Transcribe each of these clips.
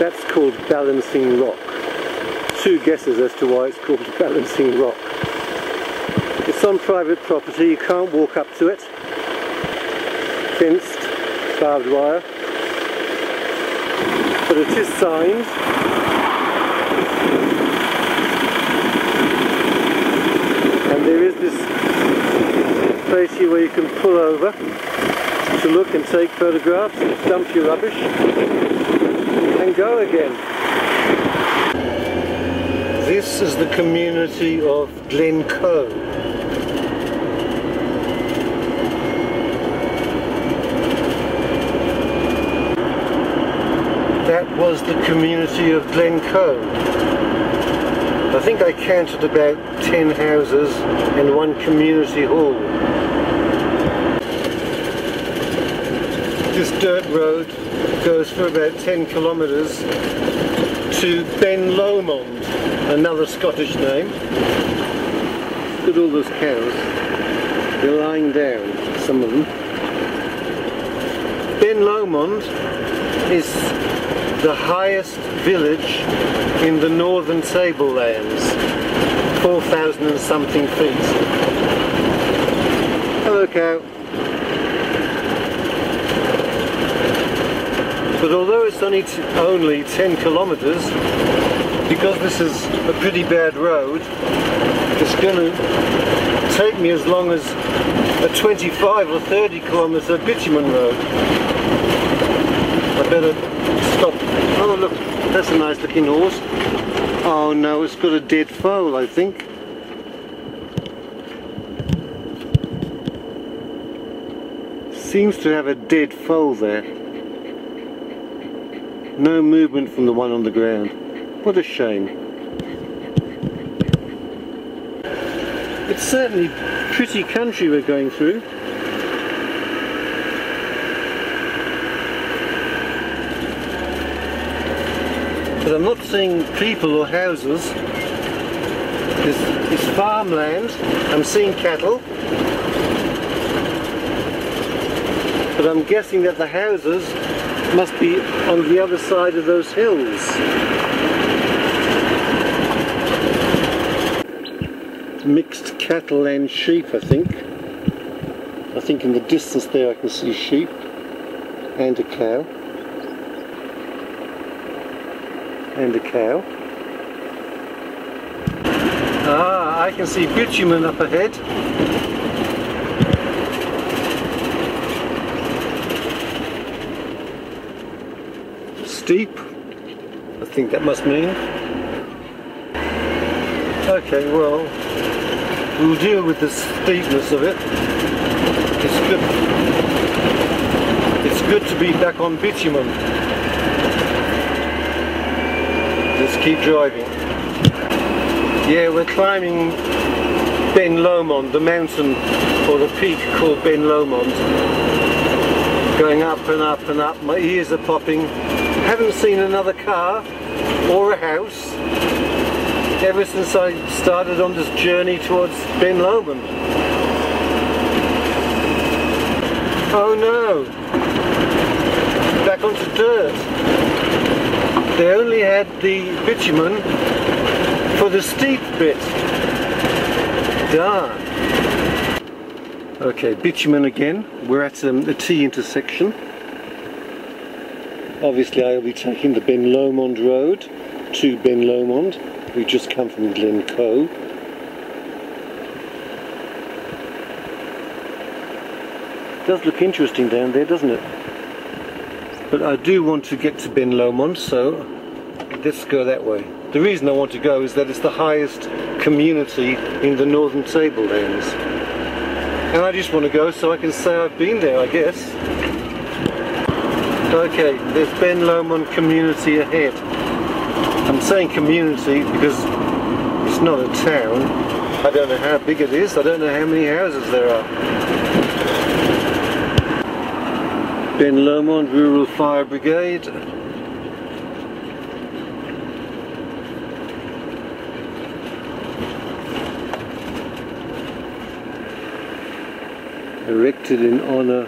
That's called Balancing Rock. Two guesses as to why it's called Balancing Rock. It's on private property, you can't walk up to it. Fenced, barbed wire. But it is signed. And there is this place here where you can pull over to look and take photographs, dump your rubbish, and go again. This is the community of Glencoe. That was the community of Glencoe. I think I counted about 10 houses and one community hall. This dirt road goes for about 10 kilometres to Ben Lomond, another Scottish name. Look at all those cows. They're lying down, some of them. Ben Lomond is the highest village in the northern tablelands, 4,000 and something feet. Hello, cow. But although it's only 10 kilometres, because this is a pretty bad road, it's going to take me as long as a 25 or 30 kilometre bitumen road. I better stop. Oh look, that's a nice looking horse. Oh no, it's got a dead foal, I think. Seems to have a dead foal there. No movement from the one on the ground. What a shame. It's certainly pretty country we're going through. But I'm not seeing people or houses. It's farmland. I'm seeing cattle. But I'm guessing that the houses must be on the other side of those hills. Mixed cattle and sheep, I think. I think in the distance there I can see sheep and a cow. And a cow. Ah, I can see bitumen up ahead. Steep, I think that must mean. Okay, well, we'll deal with the steepness of it. It's good to be back on bitumen. Let's keep driving. Yeah, we're climbing Ben Lomond, the mountain or the peak called Ben Lomond. Going up and up and up, my ears are popping. Haven't seen another car or a house ever since I started on this journey towards Ben Lomond. Oh no! Back onto dirt. They only had the bitumen for the steep bit. Darn. Okay, bitumen again. We're at a T intersection. Obviously I'll be taking the Ben Lomond road to Ben Lomond. We've just come from Glencoe. It does look interesting down there, doesn't it? But I do want to get to Ben Lomond, so let's go that way. The reason I want to go is that it's the highest community in the northern tablelands. And I just want to go so I can say I've been there, I guess. Okay, there's Ben Lomond community ahead. I'm saying community because it's not a town. I don't know how big it is, I don't know how many houses there are. Ben Lomond Rural Fire Brigade. Erected in honour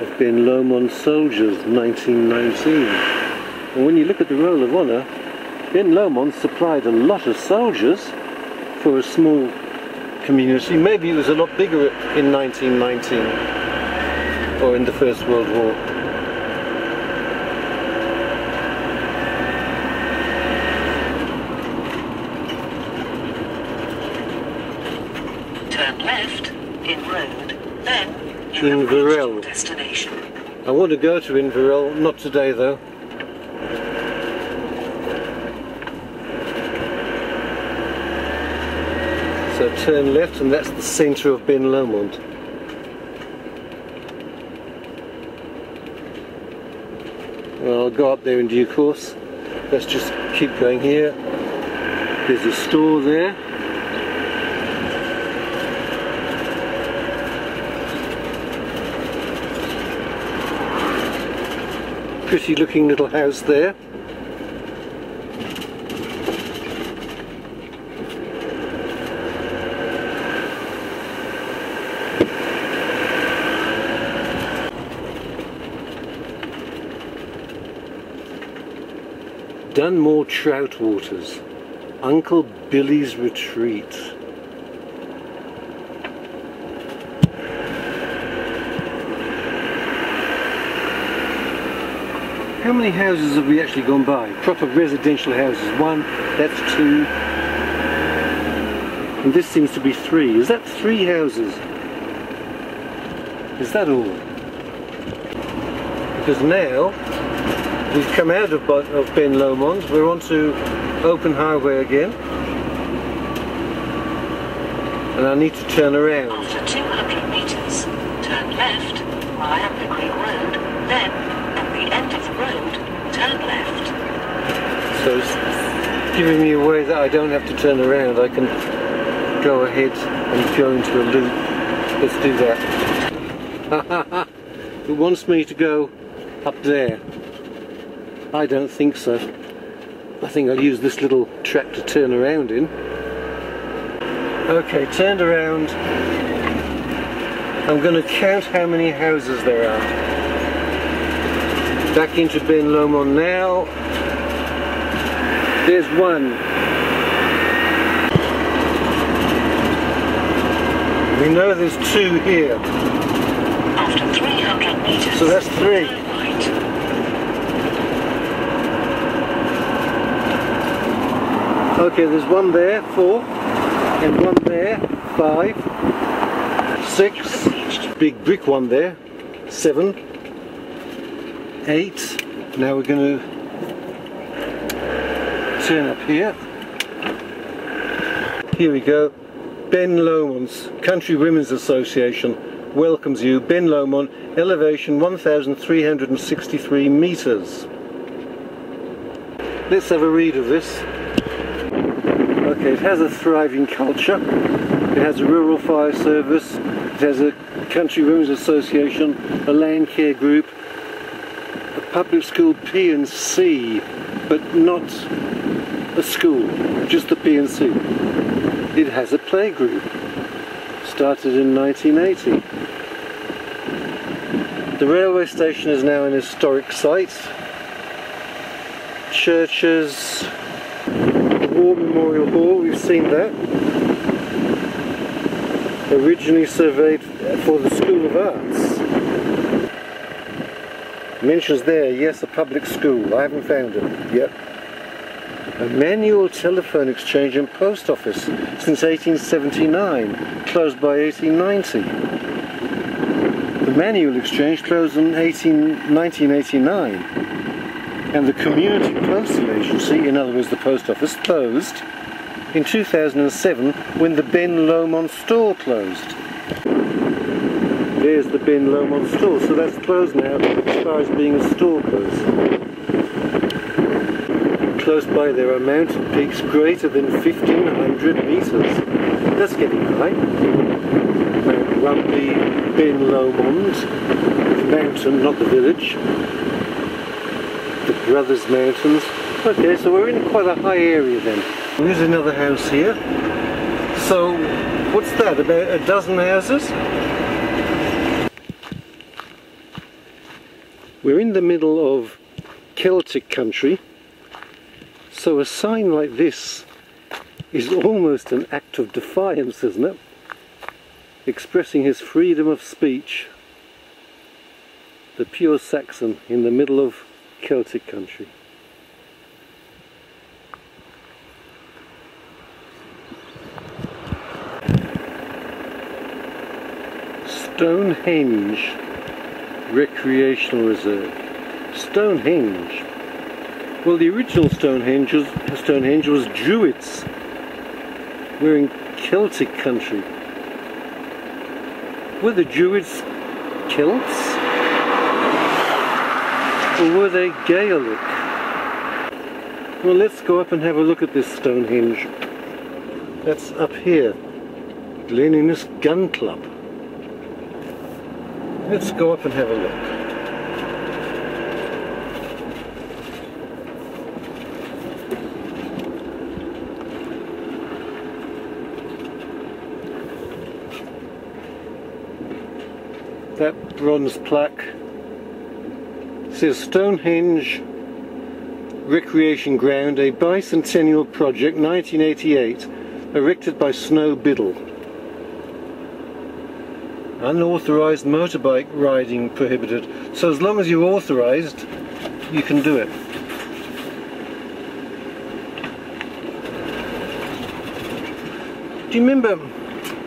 of Ben Lomond soldiers, 1919. And when you look at the Roll of Honour, Ben Lomond supplied a lot of soldiers for a small community. Maybe it was a lot bigger in 1919 or in the First World War. Turn left in road, then you have reached your destination. I want to go to Inverell, not today though. So turn left, and that's the centre of Ben Lomond. Well, I'll go up there in due course. Let's just keep going here. There's a store there. Pretty looking little house there. Dunmore Trout Waters, Uncle Billy's Retreat. How many houses have we actually gone by? Proper residential houses. 1, that's 2. And this seems to be 3. Is that 3 houses? Is that all? Because now we've come out of Ben Lomond, we're onto open highway again. And I need to turn around. After 200 metres, turn left via the Creek Road, then at the end of the road, turn left. So it's giving me a way that I don't have to turn around. I can go ahead and go into a loop. Let's do that. It wants me to go up there. I don't think so. I think I'll use this little track to turn around in. Okay, turned around. I'm going to count how many houses there are. Back into Ben Lomond now. There's 1. We know there's 2 here. After 300 metres. So that's 3. Okay, there's 1 there, 4, and 1 there, 5, 6, big brick one there, 7, 8. Now we're going to turn up here. Here we go. Ben Lomond's Country Women's Association welcomes you. Ben Lomond, elevation 1,363 metres. Let's have a read of this. Okay, it has a thriving culture, it has a rural fire service, it has a Country Women's Association, a land care group, a public school P&C, but not a school, just the P&C. It has a playgroup, started in 1980. The railway station is now an historic site. Churches, War Memorial Hall, we've seen that. Originally surveyed for the School of Arts. Mentions there, yes, a public school. I haven't found it yet. A manual telephone exchange and post office since 1879, closed by 1890. The manual exchange closed in 1989. And the Community Postal Agency, in other words the post office, closed in 2007 when the Ben Lomond store closed. There's the Ben Lomond store, so that's closed now as far as being a store goes. Close by there are mountain peaks greater than 1,500 metres. That's getting high. Mount Rumbey, Ben Lomond, the mountain, not the village. The Brothers Mountains. Okay, so we're in quite a high area then. Here's another house here. So, what's that, about a dozen houses? We're in the middle of Celtic country, so a sign like this is almost an act of defiance, isn't it? Expressing his freedom of speech. The pure Saxon in the middle of Celtic country. Stonehenge Recreational Reserve. Stonehenge. Well, the original Stonehenge was Druids. We're in Celtic country. Were the Druids Celts? Or were they Gaelic? Well, let's go up and have a look at this Stonehenge. That's up here. Glencoe Gun Club. Let's go up and have a look. That bronze plaque says Stonehenge Recreation Ground, a bicentennial project, 1988, erected by Snow Biddle. Unauthorised motorbike riding prohibited. So as long as you're authorised, you can do it. Do you remember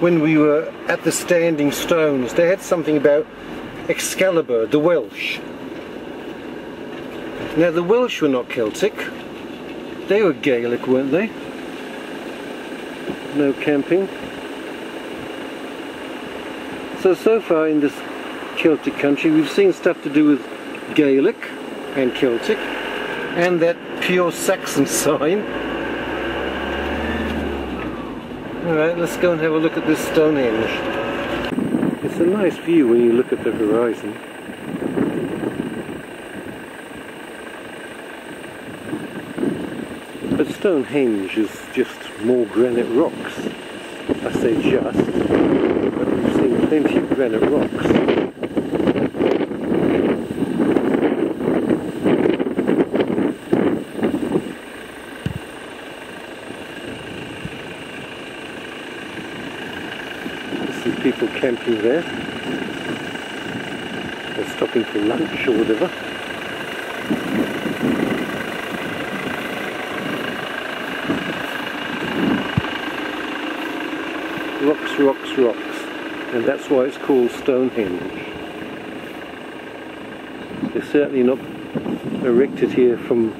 when we were at the Standing Stones, they had something about Excalibur, the Welsh. Now the Welsh were not Celtic, they were Gaelic, weren't they? No camping. So far in this Celtic country we've seen stuff to do with Gaelic and Celtic and that pure Saxon sign. Alright, let's go and have a look at this Stonehenge. It's a nice view when you look at the horizon. But Stonehenge is just more granite rocks. I say just, but we've seen plenty of granite rocks. People camping there, or stopping for lunch or whatever. Rocks, rocks, rocks, and that's why it's called Stonehenge. They're certainly not erected here from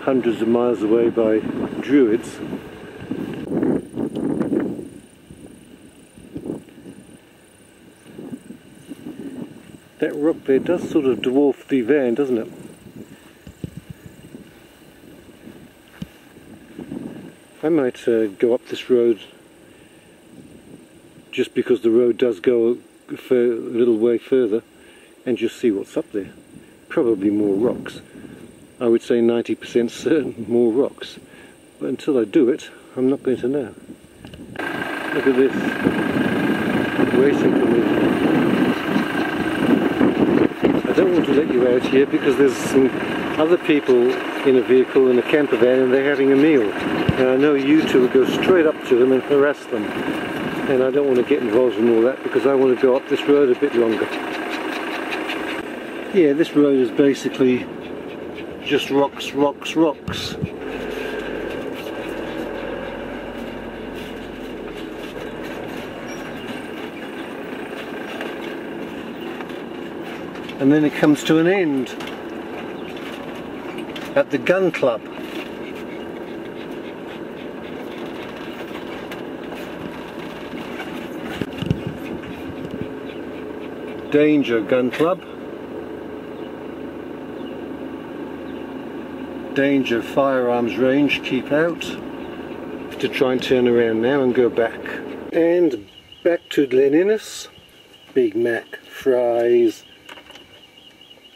hundreds of miles away by Druids. That rock there does sort of dwarf the van, doesn't it? I might go up this road just because the road does go a little way further and just see what's up there. Probably more rocks. I would say 90% certain more rocks. But until I do it, I'm not going to know. Look at this. Waiting for me. I don't want to let you out here because there's some other people in a vehicle in a camper van and they're having a meal. And I know you two will go straight up to them and harass them. And I don't want to get involved in all that because I want to go up this road a bit longer. Yeah, this road is basically just rocks, rocks, rocks. And then it comes to an end at the gun club. Danger gun club. Danger firearms range, keep out. Have to try and turn around now and go back. And back to Glencoe. Big Mac, fries,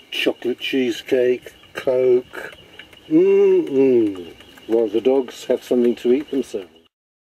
chocolate cheesecake, Coke, while the dogs have something to eat themselves.